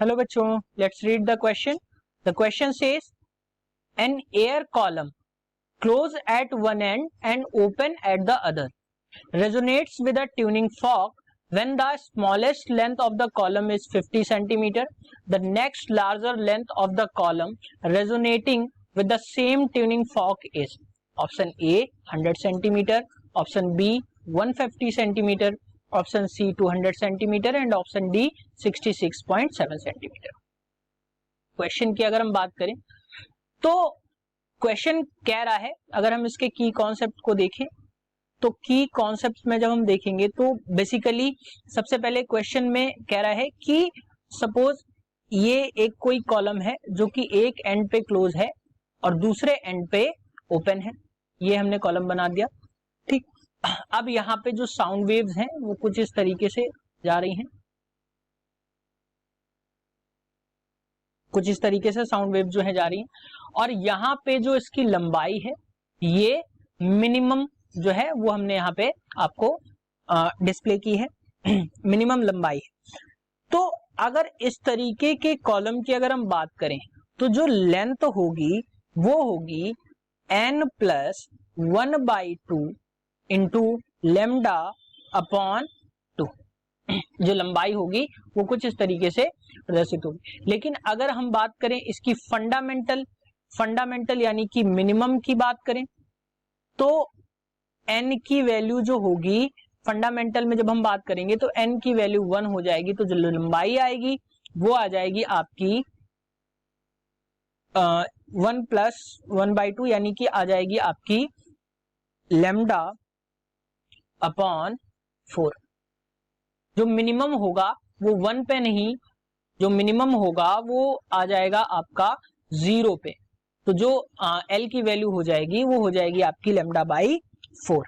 Hello बच्चों, let's read the question. The question says an air column close at one end and open at the other resonates with a tuning fork when the smallest length of the column is 50 centimeter. The next larger length of the column resonating with the same tuning fork is option A 100 centimeter, option B 150 centimeter, option C 200 centimeter and option D 66.7 centimeter. Question की अगर हम बात करें तो question कह रहा है, अगर हम इसके की कॉन्सेप्ट को देखें तो की कॉन्सेप्ट में जब हम देखेंगे तो बेसिकली सबसे पहले क्वेश्चन में कह रहा है कि सपोज ये एक कोई कॉलम है जो कि एक एंड पे क्लोज है और दूसरे एंड पे ओपन है. ये हमने कॉलम बना दिया. ठीक, अब यहाँ पे जो साउंड वेव्स हैं वो कुछ इस तरीके से जा रही हैं. कुछ इस तरीके से साउंड वेव जो है जा रही है और यहाँ पे जो इसकी लंबाई है ये मिनिमम जो है वो हमने यहाँ पे आपको डिस्प्ले की है. मिनिमम लंबाई है. तो अगर इस तरीके के कॉलम की अगर हम बात करें तो जो लेंथ होगी वो होगी n plus 1/2 into lambda upon 2. जो लंबाई होगी वो कुछ इस तरीके से प्रदर्शित होगी. लेकिन अगर हम बात करें इसकी फंडामेंटल यानी कि मिनिमम की बात करें तो n की वैल्यू जो होगी फंडामेंटल में जब हम बात करेंगे तो n की वैल्यू 1 हो जाएगी. तो जो लंबाई आएगी वो आ जाएगी आपकी 1 प्लस 1/2 यानी कि आ जाएगी आपकी लेमडा अपॉन 4. जो मिनिमम होगा वो 1 पे नहीं, जो मिनिमम होगा वो आ जाएगा आपका 0 पे. तो जो L की वैल्यू हो जाएगी वो हो जाएगी आपकी लेमडा बाई 4.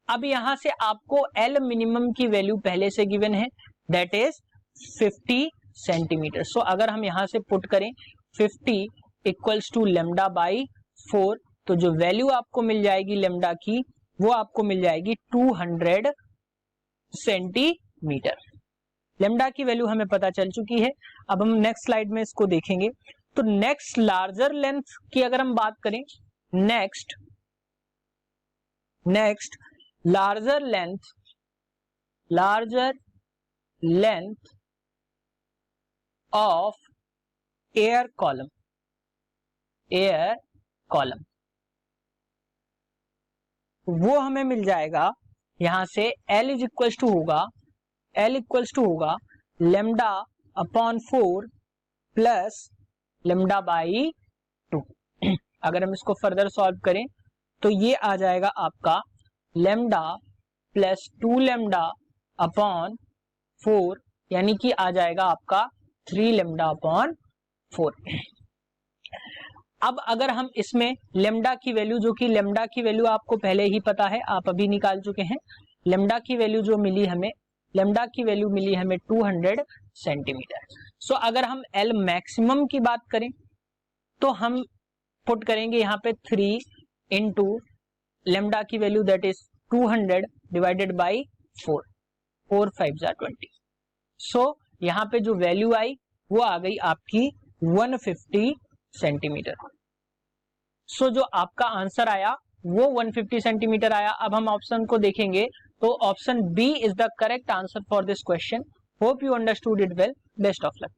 अब यहां से आपको L मिनिमम की वैल्यू पहले से गिवन है, दैट इज 50 सेंटीमीटर. सो अगर हम यहां से पुट करें 50 इक्वल्स टू लेमडा बाई 4 तो जो वैल्यू आपको मिल जाएगी लेमडा की वो आपको मिल जाएगी 200 सेंटीमीटर. लेमडा की वैल्यू हमें पता चल चुकी है. अब हम नेक्स्ट स्लाइड में इसको देखेंगे. तो नेक्स्ट लार्जर लेंथ की अगर हम बात करें, next larger length of air column वो हमें मिल जाएगा यहां से L इक्वल्स टू होगा lambda upon 4 plus lambda by 2. अगर हम इसको फर्दर सॉल्व करें तो ये आ जाएगा आपका लेमडा प्लस 2 लेमडा अपॉन 4 यानी कि आ जाएगा आपका 3 लेमडा अपॉन 4. अब अगर हम इसमें लेमडा की वैल्यू, जो कि लेमडा की वैल्यू आपको पहले ही पता है, आप अभी निकाल चुके हैं. लेमडा की वैल्यू जो मिली हमें, लेमडा की वैल्यू मिली हमें 200 सेंटीमीटर. सो अगर हम L मैक्सिमम की बात करें तो हम पुट करेंगे यहाँ पे 3 इंटू लेमडा की value that is 200 divided by 4 5 20. सो यहाँ पे जो वैल्यू आई वो आ गई आपकी 150 सेंटीमीटर. सो जो आपका आंसर आया वो 150 सेंटीमीटर आया. अब हम ऑप्शन को देखेंगे तो option B is the correct answer for this question. Hope you understood it well. Best of luck.